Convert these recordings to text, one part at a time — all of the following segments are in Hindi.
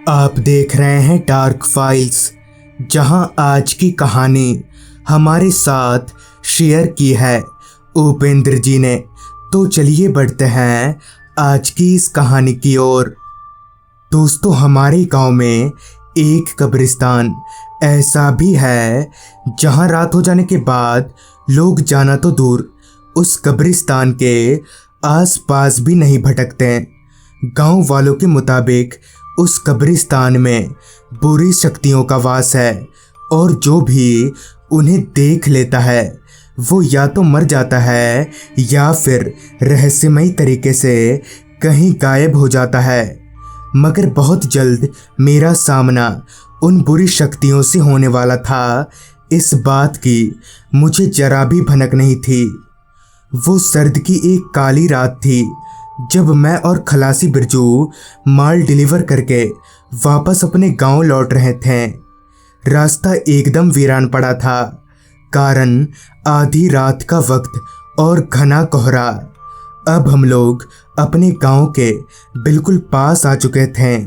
आप देख रहे हैं डार्क फाइल्स, जहां आज की कहानी हमारे साथ शेयर की है उपेंद्र जी ने। तो चलिए बढ़ते हैं आज की इस कहानी की ओर। दोस्तों, हमारे गांव में एक कब्रिस्तान ऐसा भी है जहां रात हो जाने के बाद लोग जाना तो दूर, उस कब्रिस्तान के आसपास भी नहीं भटकते। गांव वालों के मुताबिक उस कब्रिस्तान में बुरी शक्तियों का वास है और जो भी उन्हें देख लेता है वो या तो मर जाता है या फिर रहस्यमयी तरीके से कहीं गायब हो जाता है। मगर बहुत जल्द मेरा सामना उन बुरी शक्तियों से होने वाला था, इस बात की मुझे जरा भी भनक नहीं थी। वो सर्द की एक काली रात थी जब मैं और खलासी बिरजू माल डिलीवर करके वापस अपने गांव लौट रहे थे। रास्ता एकदम वीरान पड़ा था, कारण आधी रात का वक्त और घना कोहरा। अब हम लोग अपने गांव के बिल्कुल पास आ चुके थे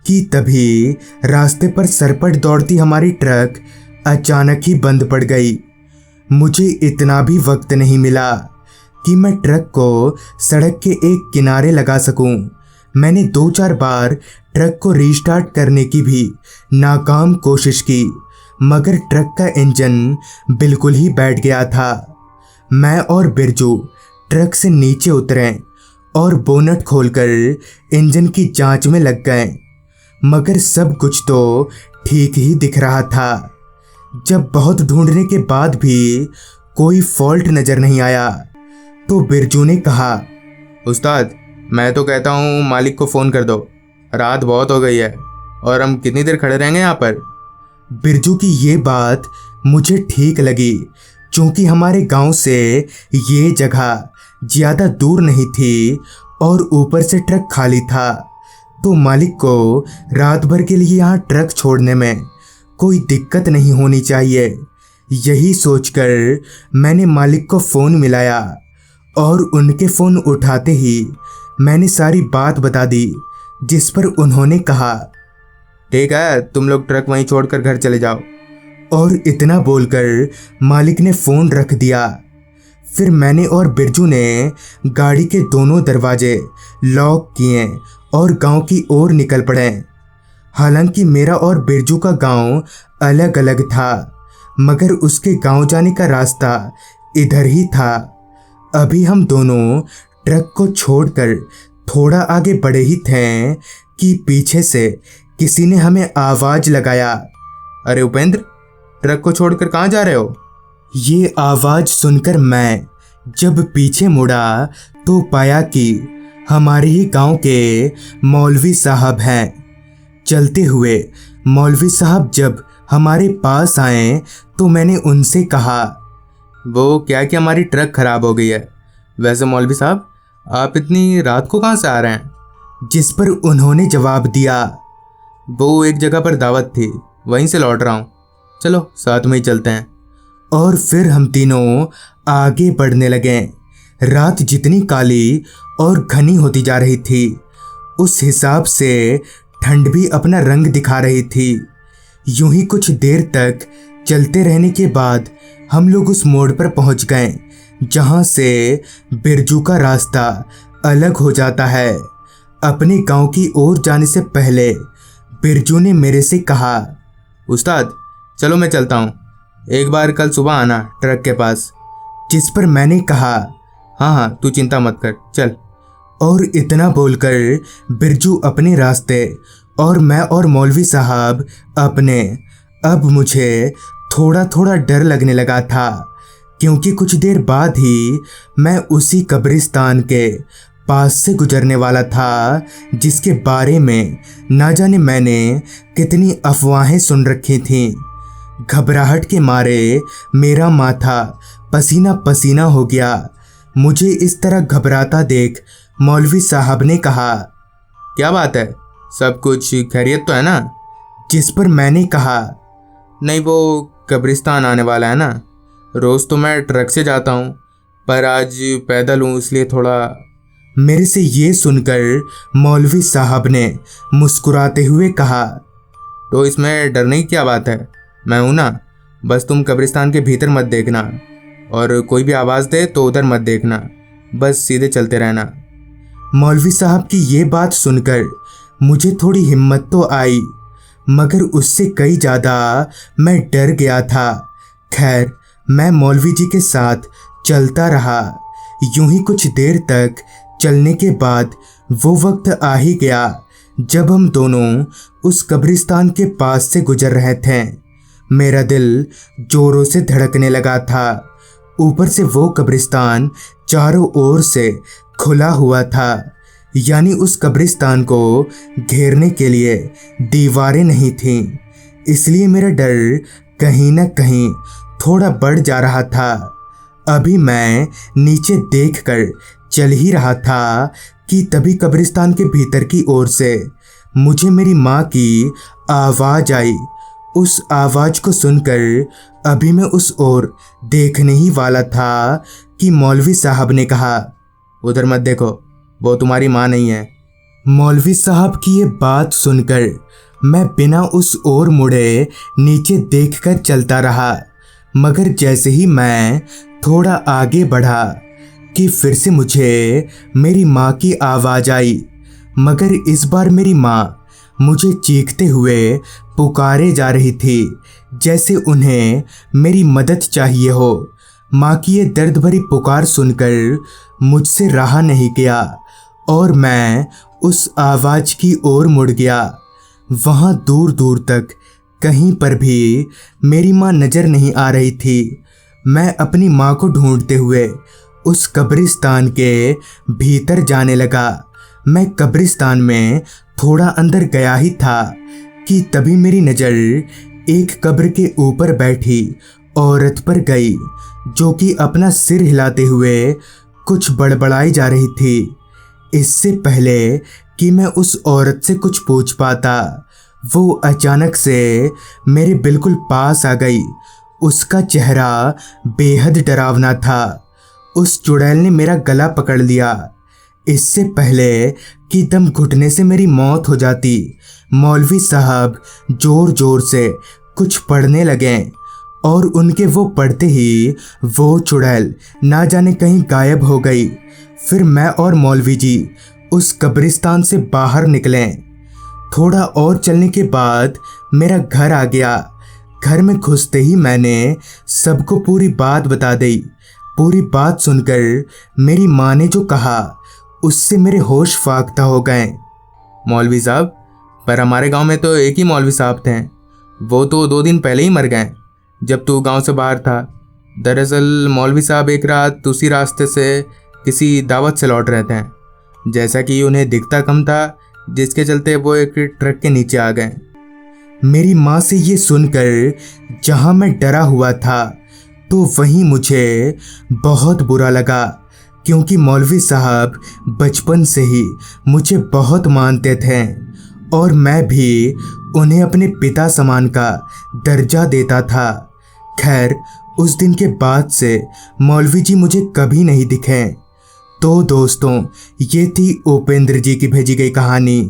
कि तभी रास्ते पर सरपट दौड़ती हमारी ट्रक अचानक ही बंद पड़ गई। मुझे इतना भी वक्त नहीं मिला कि मैं ट्रक को सड़क के एक किनारे लगा सकूं। मैंने 2-4 बार ट्रक को रीस्टार्ट करने की भी नाकाम कोशिश की, मगर ट्रक का इंजन बिल्कुल ही बैठ गया था। मैं और बिरजू ट्रक से नीचे उतरे और बोनट खोलकर इंजन की जांच में लग गए, मगर सब कुछ तो ठीक ही दिख रहा था। जब बहुत ढूंढने के बाद भी कोई फॉल्ट नज़र नहीं आया तो बिरजू ने कहा, उस्ताद, मैं तो कहता हूँ मालिक को फ़ोन कर दो। रात बहुत हो गई है और हम कितनी देर खड़े रहेंगे यहाँ पर। बिरजू की ये बात मुझे ठीक लगी, क्योंकि हमारे गांव से ये जगह ज़्यादा दूर नहीं थी और ऊपर से ट्रक खाली था, तो मालिक को रात भर के लिए यहाँ ट्रक छोड़ने में कोई दिक्कत नहीं होनी चाहिए। यही सोचकर मैंने मालिक को फ़ोन मिलाया और उनके फ़ोन उठाते ही मैंने सारी बात बता दी, जिस पर उन्होंने कहा, ठीक है, तुम लोग ट्रक वहीं छोड़कर घर चले जाओ। और इतना बोलकर मालिक ने फ़ोन रख दिया। फिर मैंने और बिरजू ने गाड़ी के दोनों दरवाजे लॉक किए और गांव की ओर निकल पड़े। हालांकि मेरा और बिरजू का गांव अलग अलग था, मगर उसके गांव जाने का रास्ता इधर ही था। अभी हम दोनों ट्रक को छोड़कर थोड़ा आगे बढ़े ही थे कि पीछे से किसी ने हमें आवाज़ लगाया, अरे उपेंद्र, ट्रक को छोड़कर कहाँ जा रहे हो? ये आवाज़ सुनकर मैं जब पीछे मुड़ा तो पाया कि हमारे ही गांव के मौलवी साहब हैं। चलते हुए मौलवी साहब जब हमारे पास आए तो मैंने उनसे कहा, वो क्या कि हमारी ट्रक खराब हो गई है। वैसे मौलवी साहब, आप इतनी रात को कहाँ से आ रहे हैं? जिस पर उन्होंने जवाब दिया, वो एक जगह पर दावत थी, वहीं से लौट रहा हूँ। चलो साथ में ही चलते हैं। और फिर हम तीनों आगे बढ़ने लगे। रात जितनी काली और घनी होती जा रही थी, उस हिसाब से ठंड भी अपना रंग दिखा रही थी। यूं ही कुछ देर तक चलते रहने के बाद हम लोग उस मोड़ पर पहुंच गए जहां से बिरजू का रास्ता अलग हो जाता है। अपने गांव की ओर जाने से पहले बिरजू ने मेरे से कहा, उस्ताद चलो मैं चलता हूँ, एक बार कल सुबह आना ट्रक के पास। जिस पर मैंने कहा, हाँ हाँ, तू चिंता मत कर, चल। और इतना बोलकर बिरजू अपने रास्ते और मैं और मौलवी साहब अपने। अब मुझे थोड़ा थोड़ा डर लगने लगा था, क्योंकि कुछ देर बाद ही मैं उसी कब्रिस्तान के पास से गुजरने वाला था जिसके बारे में ना जाने मैंने कितनी अफवाहें सुन रखी थीं। घबराहट के मारे मेरा माथा पसीना पसीना हो गया। मुझे इस तरह घबराता देख मौलवी साहब ने कहा, क्या बात है, सब कुछ खैरियत तो है ना? जिस पर मैंने कहा, नहीं, वो कब्रिस्तान आने वाला है ना। रोज़ तो मैं ट्रक से जाता हूँ, पर आज पैदल हूँ, इसलिए थोड़ा मेरे से ये सुनकर मौलवी साहब ने मुस्कुराते हुए कहा, तो इसमें डरने की क्या बात है, मैं हूं ना। बस तुम कब्रिस्तान के भीतर मत देखना, और कोई भी आवाज़ दे तो उधर मत देखना, बस सीधे चलते रहना। मौलवी साहब की ये बात सुनकर मुझे थोड़ी हिम्मत तो आई, मगर उससे कई ज़्यादा मैं डर गया था। खैर, मैं मौलवी जी के साथ चलता रहा। यूं ही कुछ देर तक चलने के बाद वो वक्त आ ही गया जब हम दोनों उस कब्रिस्तान के पास से गुजर रहे थे। मेरा दिल जोरों से धड़कने लगा था। ऊपर से वो कब्रिस्तान चारों ओर से खुला हुआ था, यानी उस कब्रिस्तान को घेरने के लिए दीवारें नहीं थीं। इसलिए मेरा डर कहीं न कहीं थोड़ा बढ़ जा रहा था। अभी मैं नीचे देखकर चल ही रहा था कि तभी कब्रिस्तान के भीतर की ओर से मुझे मेरी माँ की आवाज़ आई। उस आवाज़ को सुनकर अभी मैं उस ओर देखने ही वाला था कि मौलवी साहब ने कहा, उधर मत देखो, वो तुम्हारी माँ नहीं है। मौलवी साहब की ये बात सुनकर मैं बिना उस ओर मुड़े नीचे देखकर चलता रहा, मगर जैसे ही मैं थोड़ा आगे बढ़ा कि फिर से मुझे मेरी माँ की आवाज़ आई, मगर इस बार मेरी माँ मुझे चीखते हुए पुकारे जा रही थी, जैसे उन्हें मेरी मदद चाहिए हो। माँ की ये दर्द भरी पुकार सुनकर मुझसे रहा नहीं गया और मैं उस आवाज़ की ओर मुड़ गया। वहाँ दूर दूर तक कहीं पर भी मेरी माँ नज़र नहीं आ रही थी। मैं अपनी माँ को ढूंढते हुए उस कब्रिस्तान के भीतर जाने लगा। मैं कब्रिस्तान में थोड़ा अंदर गया ही था कि तभी मेरी नज़र एक कब्र के ऊपर बैठी औरत पर गई, जो कि अपना सिर हिलाते हुए कुछ बड़बड़ाई जा रही थी। इससे पहले कि मैं उस औरत से कुछ पूछ पाता, वो अचानक से मेरे बिल्कुल पास आ गई। उसका चेहरा बेहद डरावना था। उस चुड़ैल ने मेरा गला पकड़ लिया। इससे पहले कि दम घुटने से मेरी मौत हो जाती, मौलवी साहब ज़ोर ज़ोर से कुछ पढ़ने लगे और उनके वो पढ़ते ही वो चुड़ैल ना जाने कहीं गायब हो गई। फिर मैं और मौलवी जी उस कब्रिस्तान से बाहर निकले। थोड़ा और चलने के बाद मेरा घर आ गया। घर में घुसते ही मैंने सबको पूरी बात बता दी। पूरी बात सुनकर मेरी माँ ने जो कहा उससे मेरे होश फाख्ता हो गए। मौलवी साहब, पर हमारे गांव में तो एक ही मौलवी साहब थे, वो तो 2 दिन पहले ही मर गए जब तू गांव से बाहर था। दरअसल मौलवी साहब एक रात उसी रास्ते से किसी दावत से लौट रहे थे, जैसा कि उन्हें दिखता कम था, जिसके चलते वो एक ट्रक के नीचे आ गए। मेरी माँ से ये सुनकर जहाँ मैं डरा हुआ था तो वहीं मुझे बहुत बुरा लगा, क्योंकि मौलवी साहब बचपन से ही मुझे बहुत मानते थे और मैं भी उन्हें अपने पिता समान का दर्जा देता था। खैर, उस दिन के बाद से मौलवी जी मुझे कभी नहीं दिखे। तो दोस्तों, ये थी उपेंद्र जी की भेजी गई कहानी।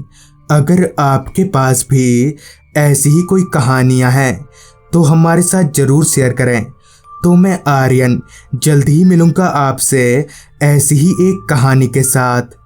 अगर आपके पास भी ऐसी ही कोई कहानियाँ हैं तो हमारे साथ ज़रूर शेयर करें। तो मैं आर्यन जल्द ही मिलूँगा आपसे ऐसी ही एक कहानी के साथ।